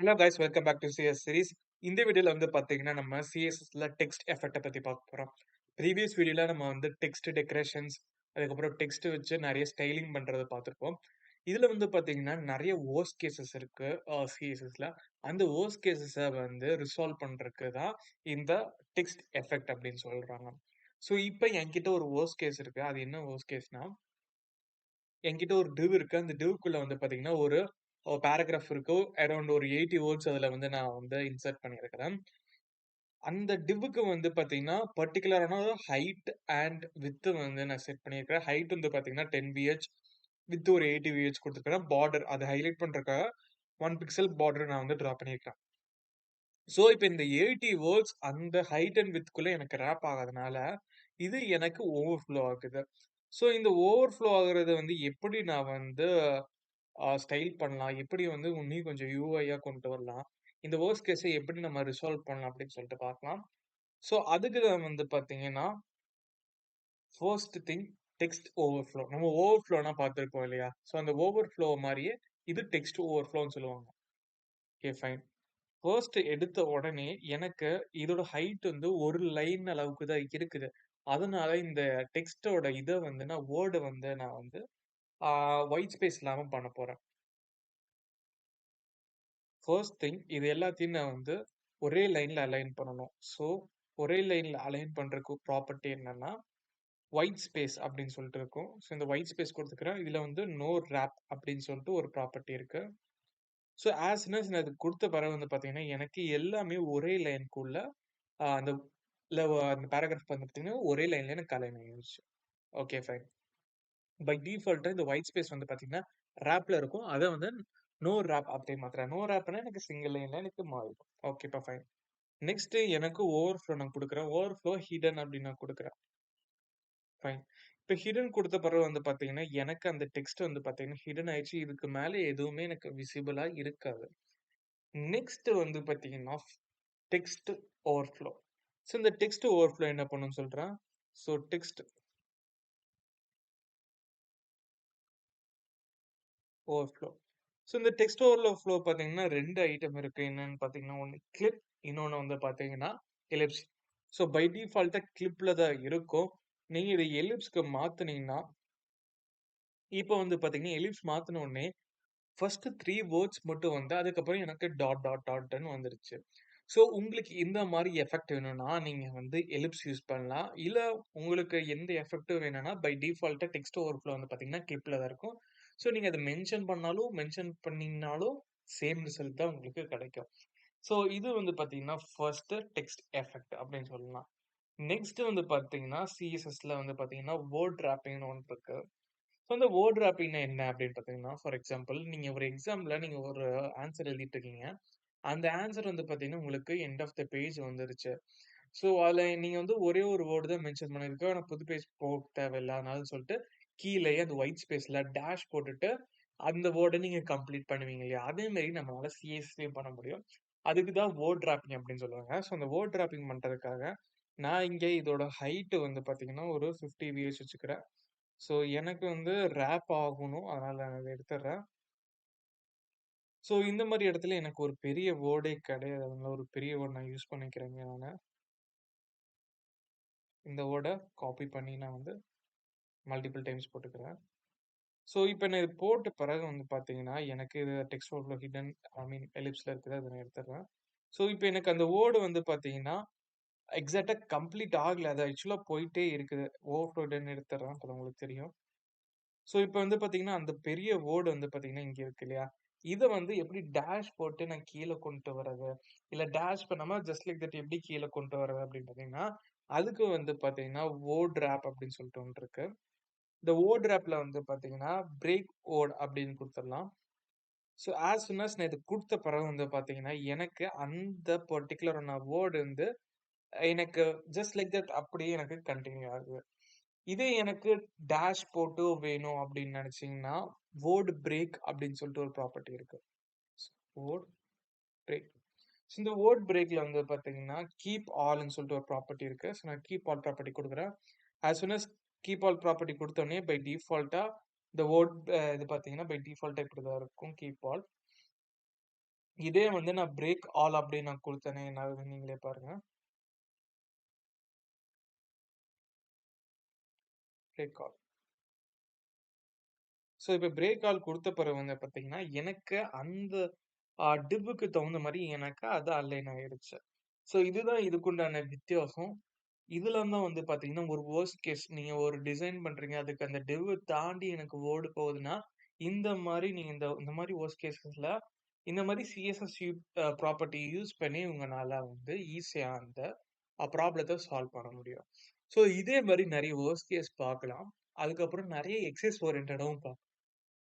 Hello guys, welcome back to CS series. இந்த வீடியோல வந்து பாத்தீங்கன்னா நம்ம சிஎஸ்எஸ்ல டெக்ஸ்ட் எஃபெக்ட்டை பத்தி பார்க்க போறோம். ப்ரீவியஸ் வீடியோல நம்ம வந்து டெக்ஸ்ட் டெக்கரேஷன்ஸ், அதுக்கப்புறம் டெக்ஸ்ட் வச்சு நிறைய ஸ்டைலிங் பண்றத பார்த்திருப்போம். இதுல வந்து பாத்தீங்கன்னா நிறைய வொர்ஸ்ட் கேசஸ் இருக்கு சிஎஸ்எஸ்ல. அந்த வொர்ஸ்ட் கேசஸ வந்து ரிசால்வ் பண்றதுக்கு தான் இந்த டெக்ஸ்ட் எஃபெக்ட் அப்படின்னு சொல்றாங்க. ஸோ இப்போ என்கிட்ட ஒரு வொர்ஸ்ட் கேஸ் இருக்கு. அது என்ன வொர்ஸ்ட் கேஸ்னா, என்கிட்ட ஒரு டிவ் இருக்கு. அந்த டிவ்க்குள்ள வந்து பாத்தீங்கன்னா ஒரு பேராகிராஃப் இருக்கு. அரௌண்ட் ஒரு 80 வேர்ட்ஸ் அதுல வந்து நான் வந்து இன்சர்ட் பண்ணியிருக்கிறேன். அந்த டிவ்வுக்கு வந்து பாத்தீங்கன்னா பர்ட்டிகுலரான ஹைட் அண்ட் வித் வந்து நான் செட் பண்ணியிருக்கிறேன். ஹைட் வந்து பாத்தீங்கன்னா 10 VH, வித் ஒரு 80 VH கொடுத்துருக்கிறேன். பார்டர் அதை ஹைலைட் பண்றதுக்காக 1 பிக்சல் பார்டர் நான் வந்து டிரா பண்ணியிருக்கேன். ஸோ இப்போ இந்த 80 வேர்ட்ஸ் அந்த ஹைட் அண்ட் வித்குள்ள எனக்கு ரேப் ஆகாதனால இது எனக்கு ஓவர்ஃப்ளோ ஆகுது. ஸோ இந்த ஓவர்ஃப்ளோ ஆகுறது வந்து எப்படி நான் வந்து ஸ்டைல் பண்ணலாம்? எப்படி வந்து இன்னும் கொஞ்சம் யூஐயா கொண்டு வரலாம்? இந்த வொர்ஸ்ட் கேஸ எப்படி நம்ம ரிசால்வ் பண்ணலாம் அப்படின்னு சொல்லிட்டு பார்க்கலாம். ஸோ அதுக்கு தான் வந்து பார்த்தீங்கன்னா, ஃபர்ஸ்ட் திங் டெக்ஸ்ட் ஓவர்ஃப்ளோ. நம்ம ஓவர்ஃப்ளோனா பார்த்திருப்போம் இல்லையா? ஸோ அந்த ஓவர்ஃப்ளோ மாரியே இது டெக்ஸ்ட் ஓவர்ஃப்ளோன்னு சொல்லுவாங்க. Okay, fine. ஃபர்ஸ்ட் எடுத்த உடனே எனக்கு இதோட ஹைட் வந்து ஒரு லைன் அளவுக்கு தான் இருக்குது. அதனால இந்த டெக்ஸ்ட்டோட இத வந்து வேர்ட வந்து நான் வந்து ஒயிட் ஸ்பேஸ் இல்லாம பண்ண போறேன். ஃபர்ஸ்ட் திங் இது எல்லாத்தையும் நான் வந்து ஒரே லைன்ல அலைன் பண்ணணும். ஸோ ஒரே லைன்ல அலைன் பண்றதுக்கு ப்ராப்பர்ட்டி என்னன்னா, ஒயிட் ஸ்பேஸ் அப்படின்னு சொல்லிட்டு இருக்கும். ஸோ இந்த ஒயிட் ஸ்பேஸ் குடுத்துக்கிறேன். இதுல வந்து நோ ராப் அப்படின்னு சொல்லிட்டு ஒரு ப்ராப்பர்ட்டி இருக்கு. ஸோ ஆஸ் சூன் அஸ் நான் இது குடுத்த பிறகு வந்து பார்த்தீங்கன்னா, எனக்கு எல்லாமே ஒரே லைன்க்குள்ள அந்த அந்த பேராகிராஃப் வந்து பார்த்தீங்கன்னா, ஒரே லைன்ல எனக்கு அலைன் ஆயிருச்சு. Okay, fine. பை டிஃபால்ட்டா இந்த ஒயிட் ஸ்பேஸ் வந்து பார்த்தீங்கன்னா, ராப்ல இருக்கும். அத வந்து நோ ராப் அப்படின்னு மாத்துறேன். நோ ராப்னா எனக்கு சிங்கிள் லைன்ல எனக்கு மாறிடும். ஓகேப்பா, ஃபைன். நெக்ஸ்ட் எனக்கு ஓவர்ஃப்ளோ நான் குடுக்குறேன். ஓவர்ஃப்ளோ ஹிடன் அப்படின்னு நான் குடுக்குறேன். ஃபைன். இப்ப ஹிடன் குடுத்த பிறகு வந்து பார்த்தீங்கன்னா, எனக்கு அந்த டெக்ஸ்ட் வந்து பார்த்தீங்கன்னா, ஹிடன் ஆயிடுச்சு. இதுக்கு மேல எதுவுமே எனக்கு விசிபிளா இருக்காது. நெக்ஸ்ட் வந்து பார்த்தீங்கன்னா, டெக்ஸ்ட் ஓவர்ஃப்ளோ. ஸோ இந்த டெக்ஸ்ட் ஓவர்ஃப்ளோ என்ன பண்ணும்னு சொல்றேன். So text overflow. ஸோ இந்த டெக்ஸ்ட் ஓவர்ஃப்ளோ பார்த்தீங்கன்னா 2 ஐட்டம் இருக்கு. என்னன்னு பார்த்தீங்கன்னா, ஒண்ணு கிளிப், இன்னொன்னு வந்து பார்த்தீங்கன்னா எலிப்ஸ். ஸோ பை டிஃபால்ட்டா கிளிப்ல தான் இருக்கும். நீங்க இத எலிப்ஸ்க்கு மாத்துனீங்கன்னா, இப்ப வந்து பார்த்தீங்கன்னா, எலிப்ஸ் மாத்துன உடனே ஃபர்ஸ்ட் 3 வேர்ட்ஸ் மட்டும் வந்து அதுக்கப்புறம் எனக்கு டாட் டாட் டாட்ன்னு வந்துருச்சு. ஸோ உங்களுக்கு இந்த மாரி எஃபெக்ட் வேணும்னா, நீங்க வந்து எலிப்ஸ் யூஸ் பண்ணலாம். இல்ல உங்களுக்கு எந்த எஃபெக்ட்டும் வேணும்னா, பை டிஃபால்ட்டா டெக்ஸ்ட் ஓவர்ஃப்ளோ வந்து பார்த்தீங்கன்னா, கிளிப்ல தான் இருக்கும். ஸோ நீங்க அத மென்ஷன் பண்ணாலும், மென்ஷன் பண்ணீங்கனாலும் சேம் ரிசல்ட் தான் உங்களுக்கு கிடைக்கும். ஸோ இது வந்து பார்த்தீங்கன்னா, ஃபர்ஸ்ட் டெக்ஸ்ட் எஃபெக்ட் அப்படின்னு சொல்லலாம். நெக்ஸ்ட் வந்து பார்த்தீங்கன்னா, சிஎஸ்எஸ்ல வந்து பார்த்தீங்கன்னா, வேர்ட் ராப்பிங்ன்னு ஒண்ணு இருக்கு. ஸோ அந்த வேர்ட் ராப்பிங்னா என்ன அப்படின்னு பார்த்தீங்கன்னா, ஃபார் எக்ஸாம்பிள் நீங்க ஒரு எக்ஸாம்ல நீங்க ஒரு ஆன்சர் எழுதிட்டு இருக்கீங்க. அந்த ஆன்சர் வந்து பார்த்தீங்கன்னா, உங்களுக்கு எண்ட் ஆஃப் த பேஜ் வந்துருச்சு. ஸோ அதுல நீங்க வந்து ஒரே ஒரு வேர்ட் தான் மென்ஷன் பண்ணியிருக்கோம். ஆனா புது பேஜ் போக தேவையில்ல. அதனால சொல்லிட்டு கீழயே அந்த ஒயிட் ஸ்பேஸ்ல டேஷ் போட்டுட்டு அந்த வேர்ட நீங்க கம்ப்ளீட் பண்ணுவீங்க இல்லையா? அதே மாரி நம்மளால சிஎஸ்லயும் பண்ண முடியும். அதுக்கு தான் வேர்ட் ராப்பிங் அப்படின்னு சொல்லுவாங்க. ஸோ அந்த வேர்ட் ராப்பிங் பண்றதுக்காக நான் இங்க இதோட ஹைட் வந்து பார்த்தீங்கன்னா, ஒரு 50 விஎஸ் வச்சுக்கிறேன். ஸோ எனக்கு வந்து ராப் ஆகணும். அதனால நான் இத எடுத்துடுறேன். ஸோ இந்த மாரி இடத்துல எனக்கு ஒரு பெரிய வேர்டே கிடையாது. அதனால ஒரு பெரிய வேர்ட் நான் யூஸ் பண்ணிக்கிறேங்க நானு. இந்த வேர்ட காப்பி பண்ணி நான் வந்து மல்டிபிள் டைம்ஸ் போட்டுக்கிறேன். ஸோ இப்ப நான் இது போட்ட பிறகு வந்து பார்த்தீங்கன்னா, எனக்கு இது டெக்ஸ்ட் ஓவர்ஃப்ளோ ஹிடன் ஐ மீன் எலிப்ஸ்ல இருக்குது. அத நான் எடுத்துடுறேன். ஸோ இப்ப எனக்கு அந்த வேர்ட் வந்து பார்த்தீங்கன்னா, எக்ஸாக்ட்டா கம்ப்ளீட் ஆகல. அது ஆக்சுவலா போயிட்டே இருக்குது. ஓவர்ஃப்ளோ ஹிடன் எடுத்துடுறேன். அப்பதான் உங்களுக்கு தெரியும். ஸோ இப்ப வந்து பார்த்தீங்கன்னா, அந்த பெரிய வேர்ட் வந்து பார்த்தீங்கன்னா, இங்க இருக்கு இல்லையா? இத வந்து எப்படி டேஷ் போட்டு நான் கீழ கொண்டு வரது? இல்ல டேஷ் பண்ணாம ஜஸ்ட் லைக் தட் எப்படி கீழ கொண்டு வரது அப்படின்னு பார்த்தீங்கன்னா, அதுக்கு வந்து பார்த்தீங்கன்னா, வேர்ட் ராப் அப்படின்னு சொல்லிட்டு ஒண்ணு இருக்கு. இந்த வேர்ட் ராப்ல வந்து பார்த்தீங்கன்னா, பிரேக் வேர்ட் அப்படின்னு குடுத்துடலாம். ஸோ ஆஸ் சூன் அஸ் நான் இத குடுத்த பிறகு வந்து பார்த்தீங்கன்னா, எனக்கு அந்த பர்ட்டிகுலரான வேர்ட் வந்து எனக்கு ஜஸ்ட் லைக் தட் அப்படியே எனக்கு கன்டின்யூ ஆகுது. இதே எனக்கு டேஷ் போட்டு வேணும் அப்படின்னு நினைச்சீங்கன்னா, வேர்ட் பிரேக் அப்படின்னு சொல்லிட்டு ஒரு ப்ராப்பர்ட்டி இருக்கு. Word break. ஸோ இந்த வேர்ட் பிரேக்ல வந்து பார்த்தீங்கன்னா, கீப் ஆல்ன்னு சொல்லிட்டு ஒரு ப்ராப்பர்ட்டி இருக்கு. ஸோ நான் கீப் ஆல் ப்ராப்பர்ட்டி குடுக்குறேன். As soon as keep all property குடுத்தோனே பை டிஃபால்ட்டா இந்த வேர்ட் இது பார்த்தீங்கன்னா, பை டிஃபால்ட்டா இப்படிதான் இருக்கும் கீப் ஆல். இதே வந்து நான் பிரேக் ஆல் அப்படின்னு நான் குடுத்தேனே என்ன ஆகுதுன்னு நீங்களே பாருங்க. Break all. ஸோ இப்ப பிரேக் ஆல் குடுத்த பிறகு வந்து பார்த்தீங்கன்னா, எனக்கு அந்த டிவ்வுக்கு தகுந்த மாரி எனக்கு அது அலைன் ஆயிருச்சு. ஸோ இதுதான் இதுக்குண்டான வித்தியாசம். இதுல தான் வந்து பார்த்தீங்கன்னா, ஒரு வொர்ஸ்ட் கேஸ் நீங்க ஒரு டிசைன் பண்றீங்க. அதுக்கு அந்த டிவ் தாண்டி எனக்கு வேர்ட் போகுதுன்னா, இந்த மாரி நீங்க இந்த மாரி வொர்ஸ்ட் கேஸஸ்ல இந்த மாரி சிஎஸ்எஸ் ப்ராப்பர்ட்டி யூஸ் பண்ணி உங்கனால வந்து ஈஸியா அந்த ப்ராப்ளத்த சால்வ் பண்ண முடியும். ஸோ இதே மாரி நெறைய வொர்ஸ்ட் கேஸ் பார்க்கலாம். அதுக்கப்புறம் நெறைய எக்ஸஸ் ஓரியன்டடாவும் பார்க்கலாம்.